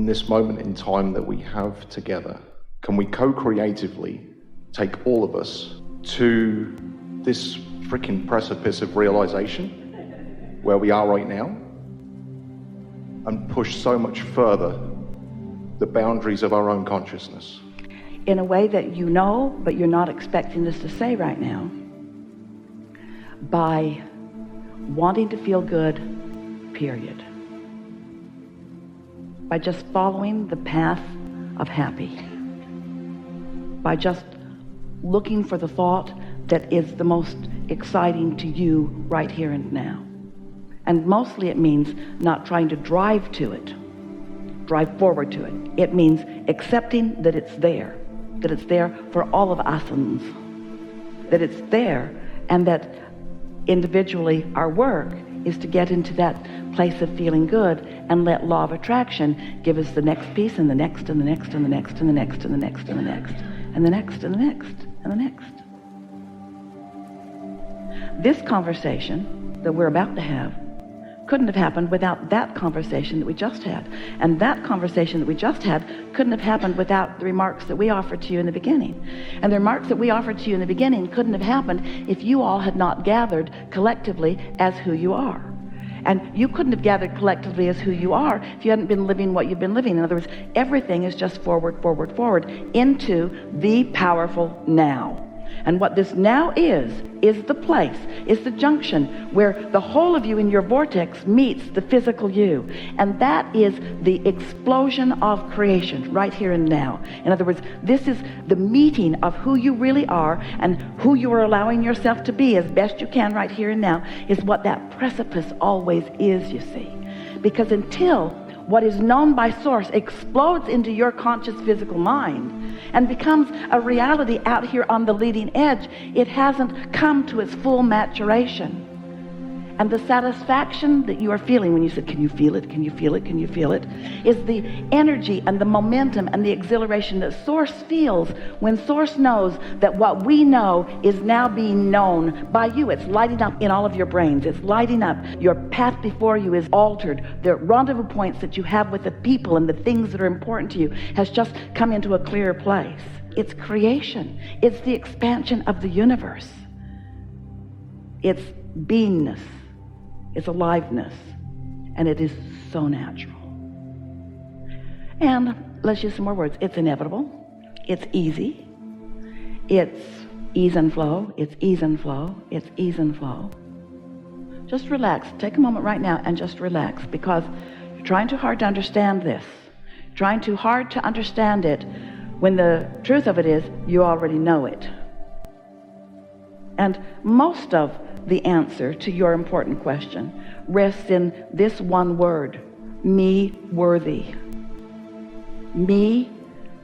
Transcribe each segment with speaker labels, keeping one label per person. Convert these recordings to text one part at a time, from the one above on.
Speaker 1: in this moment in time that we have together, can we co-creatively take all of us to this freaking precipice of realization where we are right now and push so much further the boundaries of our own consciousness?
Speaker 2: In a way that you know, but you're not expecting us to say right now, by wanting to feel good, period. By just following the path of happy. By just looking for the thought that is the most exciting to you right here and now. And mostly it means not trying to drive to it, drive forward to it. It means accepting that it's there for all of us, that it's there, and that individually our work is to get into that place of feeling good and let law of attraction give us the next piece and the next and the next and the next and the next and the next and the next and the next and the next and the next. This conversation that we're about to have couldn't have happened without that conversation that we just had. And that conversation that we just had couldn't have happened without the remarks that we offered to you in the beginning. And the remarks that we offered to you in the beginning couldn't have happened if you all had not gathered collectively as who you are. And you couldn't have gathered collectively as who you are if you hadn't been living what you've been living. In other words, everything is just forward, forward, forward into the powerful now. And what this now is the place, is the junction where the whole of you in your vortex meets the physical you. And that is the explosion of creation right here and now. In other words, this is the meeting of who you really are and who you are allowing yourself to be as best you can right here and now is what that precipice always is, you see. Because until what is known by source explodes into your conscious physical mind and becomes a reality out here on the leading edge, it hasn't come to its full maturation. And the satisfaction that you are feeling when you said, can you feel it, can you feel it, can you feel it, is the energy and the momentum and the exhilaration that source feels when source knows that what we know is now being known by you. It's lighting up in all of your brains. It's lighting up. Your path before you is altered. The rendezvous points that you have with the people and the things that are important to you has just come into a clearer place. It's creation. It's the expansion of the universe. It's beingness. It's aliveness, and it is so natural. And let's use some more words. It's inevitable. It's easy. It's ease and flow. It's ease and flow. It's ease and flow. Just relax. Take a moment right now and just relax, because you're trying too hard to understand this. You're trying too hard to understand it when the truth of it is you already know it. And most of the answer to your important question rests in this one word: me worthy. Me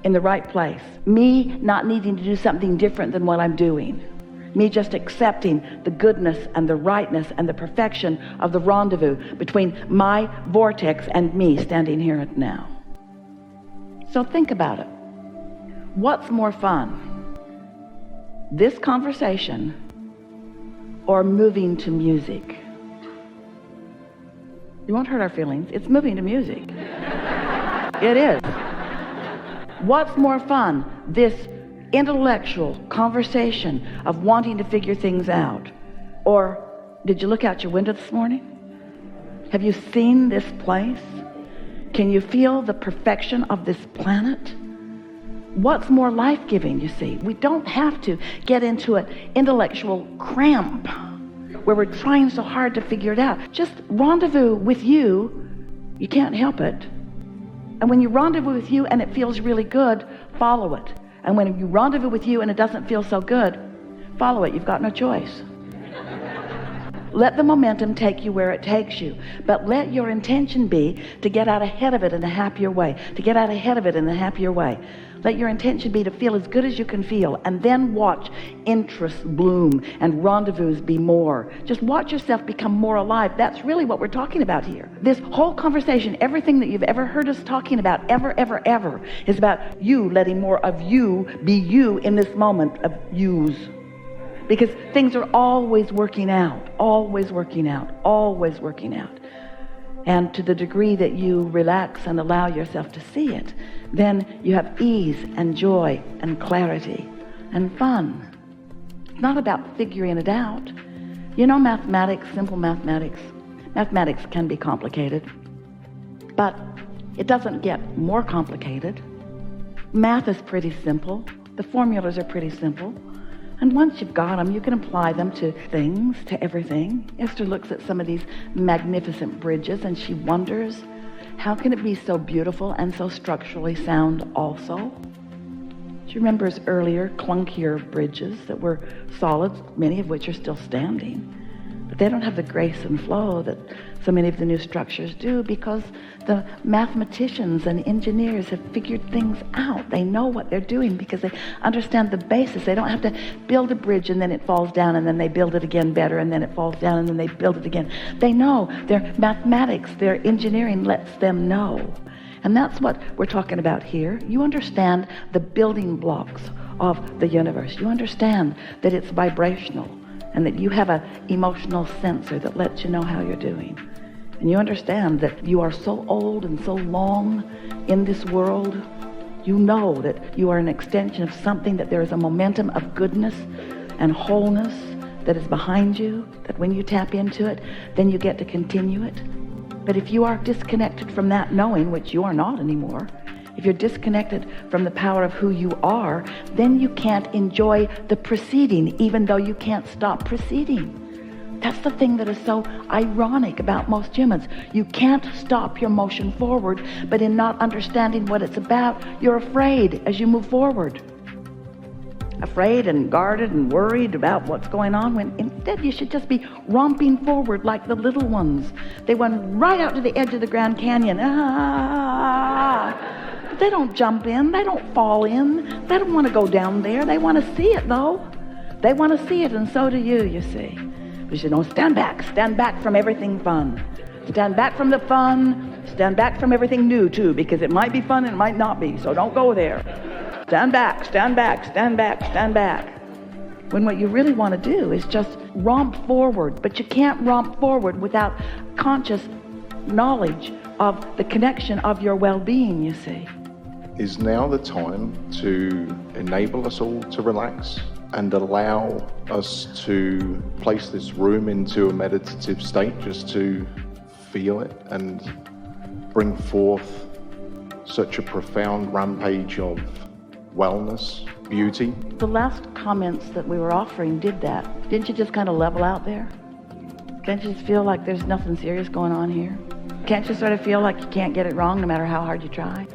Speaker 2: in the right place. Me not needing to do something different than what I'm doing. Me just accepting the goodness and the rightness and the perfection of the rendezvous between my vortex and me standing here and now. So think about it. What's more fun? This conversation or moving to music? You won't hurt our feelings. It's moving to music. It is. What's more fun? This intellectual conversation of wanting to figure things out? Or did you look out your window this morning? Have you seen this place? Can you feel the perfection of this planet? What's more life-giving, you see? We don't have to get into an intellectual cramp where we're trying so hard to figure it out. Just rendezvous with you. You can't help it. And when you rendezvous with you and it feels really good, follow it. And when you rendezvous with you and it doesn't feel so good, follow it. You've got no choice. Let the momentum take you where it takes you. But let your intention be to get out ahead of it in a happier way. To get out ahead of it in a happier way. Let your intention be to feel as good as you can feel, and then watch interests bloom and rendezvous be more. Just watch yourself become more alive. That's really what we're talking about here. This whole conversation, everything that you've ever heard us talking about, ever, is about you letting more of you be you in this moment of yous. Because things are always working out, always working out, always working out. And to the degree that you relax and allow yourself to see it, then you have ease and joy and clarity and fun. It's not about figuring it out. You know, mathematics, simple mathematics. Mathematics can be complicated, but it doesn't get more complicated. Math is pretty simple. The formulas are pretty simple. And once you've got them, you can apply them to things, to everything. Esther looks at some of these magnificent bridges and she wonders, how can it be so beautiful and so structurally sound also? She remembers earlier, clunkier bridges that were solid, many of which are still standing. But they don't have the grace and flow that so many of the new structures do, because the mathematicians and engineers have figured things out. They know what they're doing because they understand the basis. They don't have to build a bridge and then it falls down and then they build it again better and then it falls down and then they build it again. They know. Their mathematics, their engineering lets them know. And that's what we're talking about here. You understand the building blocks of the universe. You understand that it's vibrational and that you have an emotional sensor that lets you know how you're doing. And you understand that you are so old and so long in this world. You know that you are an extension of something, that there is a momentum of goodness and wholeness that is behind you, that when you tap into it, then you get to continue it. But if you are disconnected from that knowing, which you are not anymore, if you're disconnected from the power of who you are, then you can't enjoy the proceeding, even though you can't stop proceeding. That's the thing that is so ironic about most humans. You can't stop your motion forward, but in not understanding what it's about, you're afraid as you move forward. Afraid and guarded and worried about what's going on, when instead you should just be romping forward like the little ones. They went right out to the edge of the Grand Canyon. But they don't jump in. They don't fall in. They don't want to go down there. They want to see it, though. They want to see it, and so do you, you see. But you know, stand back from everything fun. Stand back from the fun. Stand back from everything new, too, because it might be fun and it might not be, so don't go there. Stand back, stand back, stand back, stand back. When what you really want to do is just romp forward, but you can't romp forward without conscious knowledge of the connection of your well-being, you see.
Speaker 1: Is now the time to enable us all to relax and allow us to place this room into a meditative state, just to feel it and bring forth such a profound rampage of wellness, beauty?
Speaker 2: The last comments that we were offering did that. Didn't you just kind of level out there? Can't you just feel like there's nothing serious going on here? Can't you sort of feel like you can't get it wrong no matter how hard you try?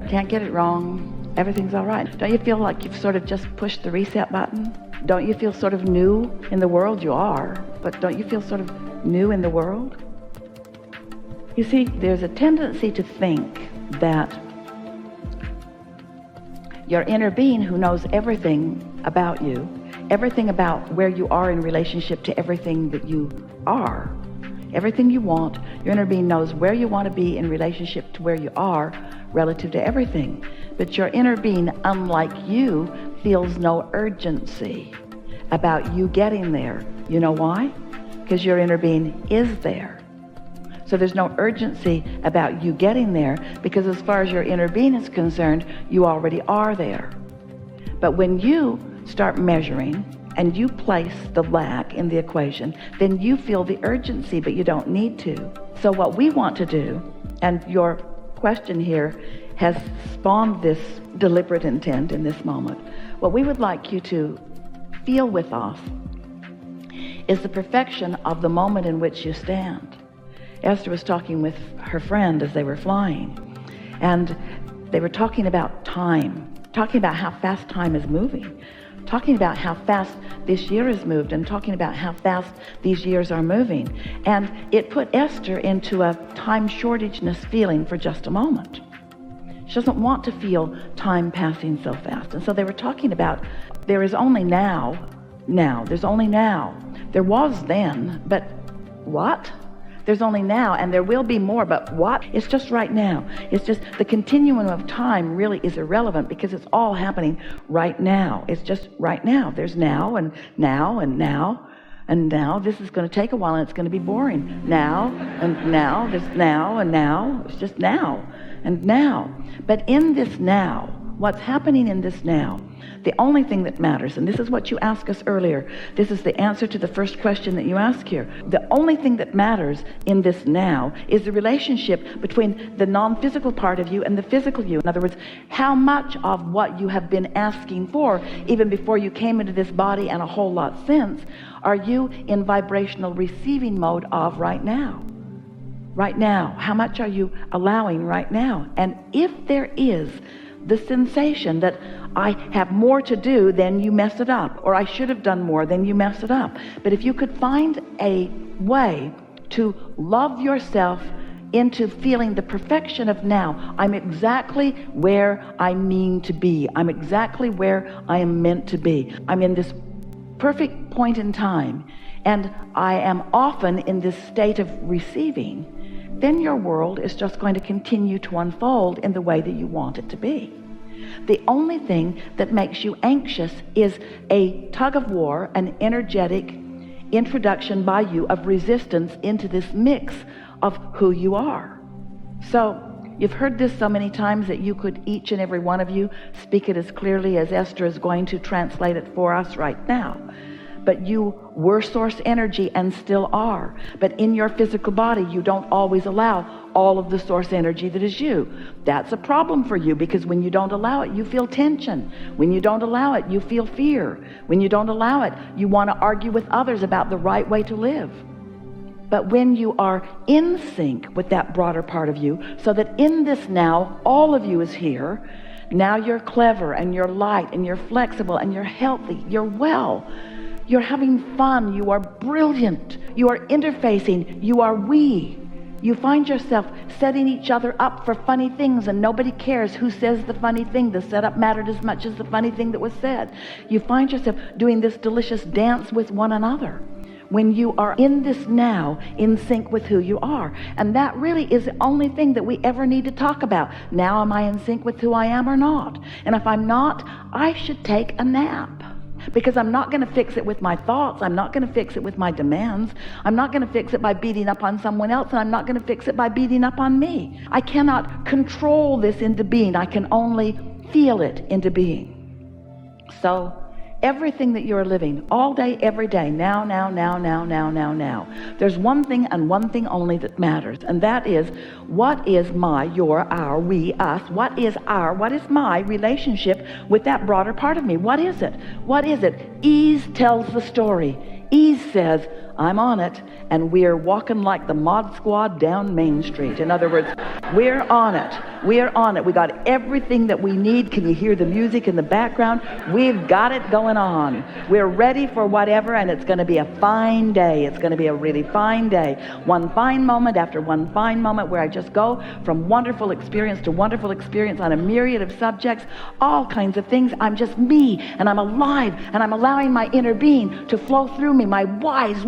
Speaker 2: Can't get it wrong. Everything's all right. Don't you feel like you've sort of just pushed the reset button? Don't you feel sort of new in the world? You are, but don't you feel sort of new in the world? You see, there's a tendency to think that your inner being, who knows everything about you, everything about where you are in relationship to everything that you are, everything you want, your inner being knows where you want to be in relationship to where you are relative to everything. But your inner being, unlike you, feels no urgency about you getting there. You know why? Because your inner being is there. So there's no urgency about you getting there, because as far as your inner being is concerned, you already are there. But when you start measuring and you place the lack in the equation, then you feel the urgency, but you don't need to. So what we want to do, and your question here has spawned this deliberate intent in this moment, what we would like you to feel with us is the perfection of the moment in which you stand. Esther was talking with her friend as they were flying, and they were talking about time, talking about how fast time is moving, talking about how fast this year has moved, and talking about how fast these years are moving. And it put Esther into a time shortageness feeling for just a moment. She doesn't want to feel time passing so fast. And so they were talking about, there is only now, there's only now. There was then, but what? There's only now, and there will be more, but what? It's just right now. It's just the continuum of time really is irrelevant, because it's all happening right now. It's just right now. There's now and now and now. And now this is going to take a while, and it's going to be boring. Now, and now, this now, and now. It's just now, and now. But in this now, what's happening in this now, the only thing that matters, and this is what you asked us earlier, this is the answer to the first question that you asked here. The only thing that matters in this now is the relationship between the non-physical part of you and the physical you. In other words, how much of what you have been asking for, even before you came into this body and a whole lot since, are you in vibrational receiving mode of right now? Right now. How much are you allowing right now? And if there is the sensation that I have more to do, then you mess it up, or I should have done more, then you mess it up. But if you could find a way to love yourself into feeling the perfection of now, I'm exactly where I mean to be. I'm exactly where I am meant to be. I'm in this perfect point in time, and I am often in this state of receiving, then your world is just going to continue to unfold in the way that you want it to be. The only thing that makes you anxious is a tug of war, an energetic introduction by you of resistance into this mix of who you are. So you've heard this so many times that you could, each and every one of you, speak it as clearly as Esther is going to translate it for us right now. But you were source energy and still are. But in your physical body, you don't always allow all of the source energy that is you. That's a problem for you, because when you don't allow it, you feel tension. When you don't allow it, you feel fear. When you don't allow it, you want to argue with others about the right way to live. But when you are in sync with that broader part of you, so that in this now, all of you is here, now you're clever and you're light and you're flexible and you're healthy, you're well. You're having fun, you are brilliant, you are interfacing, you are we. You find yourself setting each other up for funny things, and nobody cares who says the funny thing. The setup mattered as much as the funny thing that was said. You find yourself doing this delicious dance with one another when you are in this now, in sync with who you are. And that really is the only thing that we ever need to talk about. Now, am I in sync with who I am or not? And if I'm not, I should take a nap. Because I'm not going to fix it with my thoughts. I'm not going to fix it with my demands. I'm not going to fix it by beating up on someone else, and I'm not going to fix it by beating up on me. I cannot control this into being. I can only feel it into being. So everything that you're living all day, every day, now, there's one thing and one thing only that matters, and that is, what is my, your, our, we, us, what is my relationship with that broader part of me? What is it? What is it? Ease tells the story. Ease says, I'm on it, and we're walking like the Mod Squad down Main Street. In other words, we're on it. We're on it. We got everything that we need. Can you hear the music in the background? We've got it going on. We're ready for whatever, and it's going to be a fine day. It's going to be a really fine day. One fine moment after one fine moment, where I just go from wonderful experience to wonderful experience on a myriad of subjects, all kinds of things. I'm just me, and I'm alive, and I'm allowing my inner being to flow through me, my wise,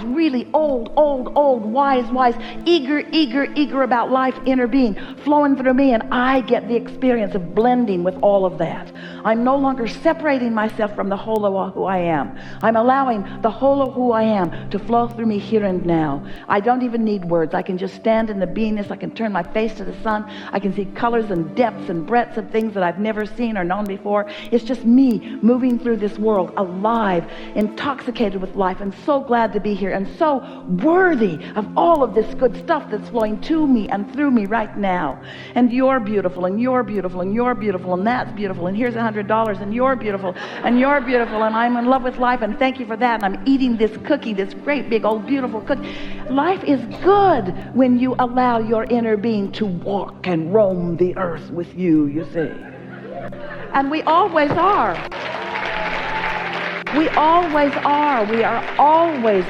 Speaker 2: really old, wise, eager about life inner being flowing through me, and I get the experience of blending with all of that. I'm no longer separating myself from the whole of who I am. I'm allowing the whole of who I am to flow through me here and now. I don't even need words. I can just stand in the beingness. I can turn my face to the sun. I can see colors and depths and breadths of things that I've never seen or known before. It's just me moving through this world, alive, intoxicated with life, and so glad to be here, and so worthy of all of this good stuff that's flowing to me and through me right now. And you're beautiful, and you're beautiful, and you're beautiful, and that's beautiful, and here's $100, and you're beautiful, and you're beautiful, and I'm in love with life, and thank you for that, and I'm eating this cookie, this great big old beautiful cookie. Life is good when you allow your inner being to walk and roam the earth with you, you see. And we always are. We always are. We are always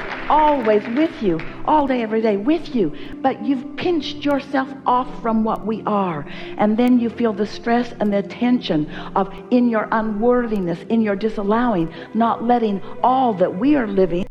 Speaker 2: with you, all day, every day with you. But you've pinched yourself off from what we are. And then you feel the stress and the tension of, in your unworthiness, in your disallowing, not letting all that we are living